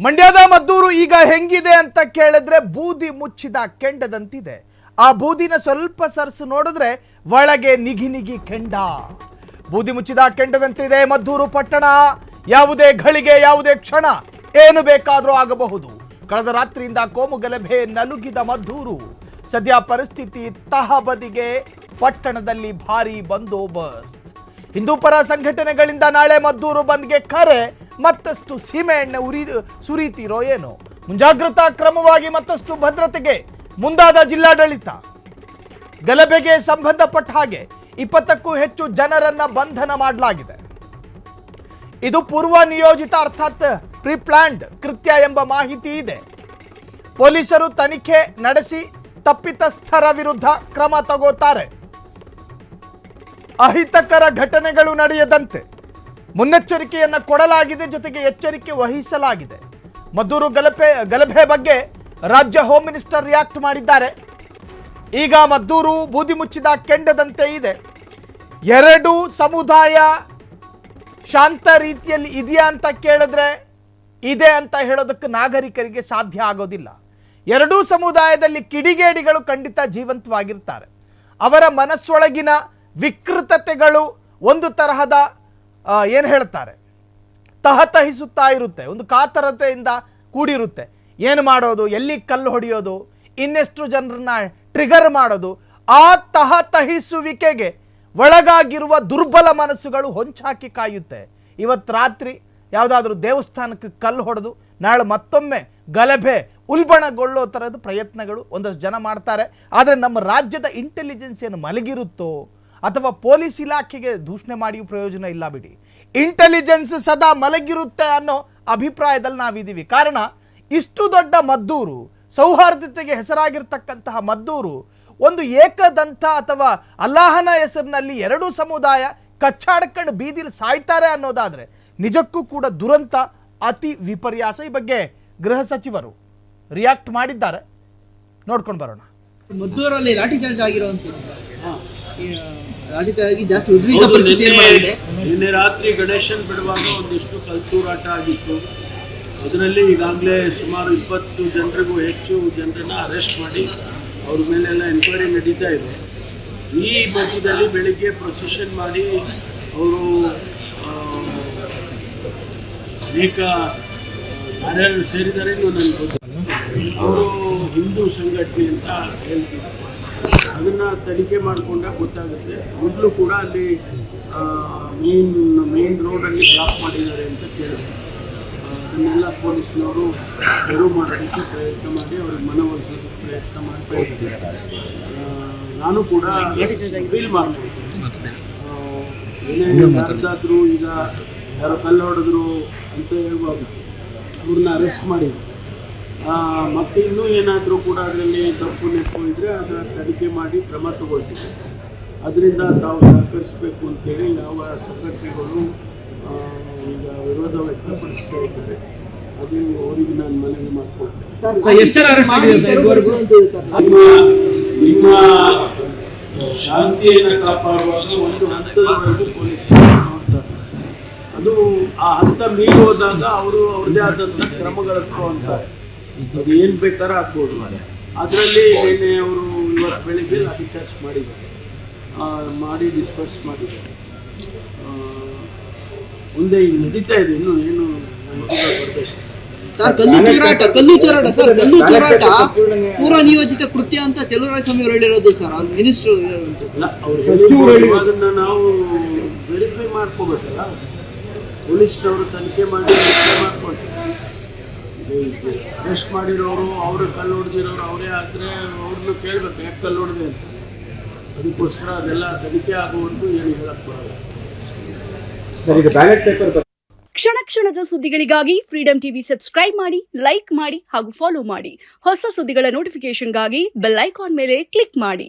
ಮಂಡ್ಯದ ಮದ್ದೂರು ಈಗ ಹೆಂಗಿದೆ ಅಂತ ಕೇಳಿದ್ರೆ ಬೂದಿ ಮುಚ್ಚಿದ ಕೆಂಡದಂತಿದೆ. ಆ ಬೂದಿನ ಸ್ವಲ್ಪ ಸರ್ಸು ನೋಡಿದ್ರೆ ಒಳಗೆ ನಿಗಿ ನಿಗಿ ಕೆಂಡ. ಬೂದಿ ಮುಚ್ಚಿದ ಕೆಂಡದಂತಿದೆ ಮದ್ದೂರು ಪಟ್ಟಣ. ಯಾವುದೇ ಘಳಿಗೆ ಯಾವುದೇ ಕ್ಷಣ ಏನು ಬೇಕಾದರೂ ಆಗಬಹುದು. ಕಳೆದ ರಾತ್ರಿಯಿಂದ ಕೋಮು ಗಲಭೆ ನಲುಗಿದ ಮದ್ದೂರು. ಸದ್ಯ ಪರಿಸ್ಥಿತಿ ತಹಬದಿಗೆ. ಪಟ್ಟಣದಲ್ಲಿ ಭಾರಿ ಬಂದೋಬಸ್ತ್. ಹಿಂದೂಪರ ಸಂಘಟನೆಗಳಿಂದ ನಾಳೆ ಮದ್ದೂರು ಬಂದ್ಗೆ ಕರೆ. ಮತ್ತಷ್ಟು ಸೀಮೆಎಣ್ಣೆ ಸುರಿತೀರೋ ಏನೋ. ಮುಂಜಾಗ್ರತಾ ಕ್ರಮವಾಗಿ ಮತ್ತಷ್ಟು ಭದ್ರತೆಗೆ ಮುಂದಾದ ಜಿಲ್ಲಾಡಳಿತ. ಗಲಭೆಗೆ ಸಂಬಂಧಪಟ್ಟ ಹಾಗೆ 20ಕ್ಕೂ ಹೆಚ್ಚು ಜನರನ್ನ ಬಂಧನ ಮಾಡಲಾಗಿದೆ. ಇದು ಪೂರ್ವ ನಿಯೋಜಿತ ಅರ್ಥಾತ್ ಪ್ರಿಪ್ಲಾನ್ಡ್ ಕೃತ್ಯ ಎಂಬ ಮಾಹಿತಿ ಇದೆ. ಪೊಲೀಸರು ತನಿಖೆ ನಡೆಸಿ ತಪ್ಪಿತಸ್ಥರ ವಿರುದ್ಧ ಕ್ರಮ ತಗೋತಾರೆ. ಅಹಿತಕರ ಘಟನೆಗಳು ನಡೆಯದಂತೆ ಮುನ್ನೆಚ್ಚರಿಕೆಯನ್ನ ಕೊಡಲಾಗಿದೆ, ಜೊತೆಗೆ ಎಚ್ಚರಿಕೆ ವಹಿಸಲಾಗಿದೆ. ಮದ್ದೂರು ಗಲಭೆ ಬಗ್ಗೆ ರಾಜ್ಯ ಹೋಮ್ ಮಿನಿಸ್ಟರ್ ರಿಯಾಕ್ಟ್ ಮಾಡಿದ್ದಾರೆ. ಈಗ ಮದ್ದೂರು ಬೂದಿ ಮುಚ್ಚಿದ ಕೆಂಡದಂತೆ ಇದೆ. ಎರಡು ಸಮುದಾಯ ಶಾಂತ ರೀತಿಯಲ್ಲಿ ಇದೆಯಾ ಅಂತ ಕೇಳಿದ್ರೆ ಇದೆ ಅಂತ ಹೇಳೋದಕ್ಕೆ ನಾಗರಿಕರಿಗೆ ಸಾಧ್ಯ ಆಗೋದಿಲ್ಲ. ಎರಡೂ ಸಮುದಾಯದಲ್ಲಿ ಕಿಡಿಗೇಡಿಗಳು ಖಂಡಿತ ಜೀವಂತವಾಗಿರ್ತಾರೆ. ಅವರ ಮನಸ್ಸೊಳಗಿನ ವಿಕೃತತೆಗಳು ಒಂದು ತರಹದ ಏನು ಹೇಳ್ತಾರೆ ತಹತಹಿಸುತ್ತಾ ಇರುತ್ತೆ. ಒಂದು ಕಾತರತೆಯಿಂದ ಕೂಡಿರುತ್ತೆ. ಏನು ಮಾಡೋದು, ಎಲ್ಲಿ ಕಲ್ಲು ಹೊಡೆಯೋದು, ಇನ್ನೆಷ್ಟು ಜನರನ್ನ ಟ್ರಿಗರ್ ಮಾಡೋದು. ಆ ತಹತಹಿಸುವಿಕೆಗೆ ಒಳಗಾಗಿರುವ ದುರ್ಬಲ ಮನಸ್ಸುಗಳು ಹೊಂಚಾಕಿ ಕಾಯುತ್ತೆ. ಇವತ್ತು ರಾತ್ರಿ ಯಾವುದಾದ್ರೂ ದೇವಸ್ಥಾನಕ್ಕೆ ಕಲ್ಲು ಹೊಡೆದು ನಾಳೆ ಮತ್ತೊಮ್ಮೆ ಗಲಭೆ ಉಲ್ಬಣಗೊಳ್ಳೋ ಥರದ ಪ್ರಯತ್ನಗಳು ಒಂದಷ್ಟು ಜನ ಮಾಡ್ತಾರೆ. ಆದರೆ ನಮ್ಮ ರಾಜ್ಯದ ಇಂಟೆಲಿಜೆನ್ಸ್ ಏನು ಮಲಗಿರುತ್ತೋ ಅಥವಾ ಪೊಲೀಸ್ ಇಲಾಖೆಗೆ ದೂಷಣೆ ಮಾಡಿಯೂ ಪ್ರಯೋಜನ ಇಲ್ಲ ಬಿಡಿ. ಇಂಟೆಲಿಜೆನ್ಸ್ ಸದಾ ಮಲಗಿರುತ್ತೆ ಅನ್ನೋ ಅಭಿಪ್ರಾಯದಲ್ಲಿ ನಾವಿದ್ದೀವಿ. ಕಾರಣ ಇಷ್ಟು ದೊಡ್ಡ ಮದ್ದೂರು, ಸೌಹಾರ್ದತೆಗೆ ಹೆಸರಾಗಿರ್ತಕ್ಕಂತಹ ಮದ್ದೂರು ಒಂದು ಏಕದಂತ ಅಥವಾ ಅಲ್ಲಾಹನ ಹೆಸರಿನಲ್ಲಿ ಎರಡೂ ಸಮುದಾಯ ಕಚ್ಚಾಡ್ಕೊಂಡು ಬೀದಿಲಿ ಸಾಯ್ತಾರೆ ಅನ್ನೋದಾದ್ರೆ ನಿಜಕ್ಕೂ ಕೂಡ ದುರಂತ, ಅತಿ ವಿಪರ್ಯಾಸ. ಈ ಬಗ್ಗೆ ಗೃಹ ಸಚಿವರು ರಿಯಾಕ್ಟ್ ಮಾಡಿದ್ದಾರೆ, ನೋಡ್ಕೊಂಡು ಬರೋಣ. ಮದ್ದೂರಲ್ಲಿ ಲಾಠಿ ಚಾರ್ಜ್ ಆಗಿರುವಂಥದ್ದು ಜಾಸ್ತಿ ಉದ್ವಿಗ್ನ ಪರಿಸ್ಥಿತಿ ಏರ್ಪಡಿಸಿದೆ. ನಿನ್ನೆ ರಾತ್ರಿ ಗಣೇಶನ್ ಬಿಡುವಾಗ ಒಂದಿಷ್ಟು ಕಲ್ತೂರಾಟ ಆಗಿತ್ತು. ಅದರಲ್ಲಿ ಈಗಾಗಲೇ ಸುಮಾರು 20 ಜನರಿಗೂ ಹೆಚ್ಚು ಜನರನ್ನ ಅರೆಸ್ಟ್ ಮಾಡಿ ಅವ್ರ ಮೇಲೆಲ್ಲ ಎನ್ಕ್ವೈರಿ ನಡೀತಾ ಇದೆ. ಈ ಮಧ್ಯದಲ್ಲಿ ಬೆಳಿಗ್ಗೆ ಪ್ರೊಸೆಷನ್ ಮಾಡಿ ಅವರು ಅನೇಕ ಯಾರ್ಯಾರು ಸೇರಿದ್ದಾರೆ ನನಗೆ ಗೊತ್ತಿಲ್ಲ. ಅವರು ಹಿಂದೂ ಸಂಘಟನೆ ಅಂತ ಹೇಳ್ತಿದ್ದಾರೆ. ಅದನ್ನು ತನಿಖೆ ಮಾಡಿಕೊಂಡಾಗ ಗೊತ್ತಾಗುತ್ತೆ. ಮೊದಲು ಕೂಡ ಅಲ್ಲಿ ಮೇನ್ ರೋಡಲ್ಲಿ ಬ್ಲಾಕ್ ಮಾಡಿದ್ದಾರೆ ಅಂತ ಕೇಳಿದ್ರು. ಅದನ್ನೆಲ್ಲ ಪೊಲೀಸ್ನವರು ತೆರವು ಮಾಡೋದಕ್ಕೆ ಪ್ರಯತ್ನ ಮಾಡಿ ಅವ್ರಿಗೆ ಮನವೊಲಿಸೋದಕ್ಕೆ ಪ್ರಯತ್ನ ಮಾಡ್ತಾ ಇದ್ದಾರೆ. ನಾನು ಕೂಡ ಫೀಲ್ ಮಾಡ್ತೀನಿ. ಏನೇ ಯಾರ್ದಾದ್ರೂ ಈಗ ಯಾರೋ ಕಲ್ಲು ಹೊಡೆದ್ರು ಅಂತ ಹೇಳ್ಬೋದು, ಅವ್ರನ್ನ ಅರೆಸ್ಟ್ ಮಾಡಿದ್ರು. ಮತ್ತು ಇನ್ನೂ ಏನಾದರೂ ಕೂಡ ಅದರಲ್ಲಿ ತಪ್ಪು ನೆಪ್ಪು ಇದ್ದರೆ ಅದರ ತನಿಖೆ ಮಾಡಿ ಕ್ರಮ ತಗೊಳ್ತೀವಿ. ಅದರಿಂದ ತಾವು ಸಹಕರಿಸಬೇಕು ಅಂತೇಳಿ ಯಾವ ಸಂಘಟನೆಗಳು ಈಗ ವಿರೋಧ ವ್ಯಕ್ತಪಡಿಸ್ತಾ ಇದ್ದಾರೆ. ಅದು ಅವರಿಗೆ ನಾನು ಮನವಿ ಮಾಡ್ಕೊಳ್ತೇನೆ. ನಿಮ್ಮ ಶಾಂತಿಯನ್ನು ಕಾಪಾಡುವಾಗ ಒಂದು ಹಂತದವರೆಗೂ ಪೊಲೀಸರು ನೋಡ್ತಾರೆ. ಅದು ಆ ಹಂತ ಮೀರಿ ಹೋದಾಗ ಅವರು ಅವ್ರದ್ದೇ ಆದಂಥ ಕ್ರಮಗಳನ್ನು ಅಂತಾರೆ. ಅದು ಏನು ಬೇಕಾದ್ರೆ ಆಗ್ಬೋದು. ಅದರಲ್ಲಿ ನಿನ್ನೆ ಅವರು ಇವತ್ತು ಬೆಳಿಗ್ಗೆ ಲಾಠಿ ಚಾರ್ಜ್ ಮಾಡಿ ಡಿಸ್ಪರ್ಸ್ ಮಾಡಿದ್ದಾರೆ. ಮುಂದೆ ಈಗ ನಡೀತಾ ಇದೆ. ಇನ್ನೂ ಏನು ಸರ್, ಕಲ್ಲು ತೂರಾಟ ಪೂರ್ವ ನಿಯೋಜಿತ ಕೃತ್ಯ ಅಂತ ಚಲುವರಾಯಸ್ವಾಮಿ ಅವರು ಹೇಳಿರೋದು ಸರ್. ಅವ್ರ ಮಿನಿಸ್ಟ್ರು ಅದನ್ನ ನಾವು ವೆರಿಫೈ ಮಾಡ್ಕೋಬೇಕಲ್ಲ. ಪೊಲೀಸ್ನವರು ತನಿಖೆ ಮಾಡಿ ಮಾಡ್ಕೊಳ್ತಾರೆ. ಅರೆಸ್ಟ್ ಮಾಡಿರೋರು, ಅವರು ಕಲ್ಲು ಹೊಡೆದಿರೋರು ಅವರೇ ಆದರೆ ಅವ್ರನ್ನ ಕೇಳಬೇಕು ಯಾಕೆ ಕಲ್ಲು ಹೊಡೆದೆ ಅಂತ. ಅದಕ್ಕೋಸ್ಕರ ಅದೆಲ್ಲ ತನಿಖೆ ಆಗುವಂತೂ ಏನು ಹೇಳಕ್ ಬರಲ್ಲ. ಕ್ಷಣ ಕ್ಷಣದ ಸುದ್ದಿಗಳಿಗಾಗಿ ಫ್ರೀಡಂ ಟಿವಿ ಸಬ್ಸ್ಕ್ರೈಬ್ ಮಾಡಿ, ಲೈಕ್ ಮಾಡಿ ಹಾಗೂ ಫಾಲೋ ಮಾಡಿ. ಹೊಸ ಸುದ್ದಿಗಳ ನೋಟಿಫಿಕೇಶನ್ಗಾಗಿ ಬೆಲ್ ಐಕಾನ್ ಮೇಲೆ ಕ್ಲಿಕ್ ಮಾಡಿ.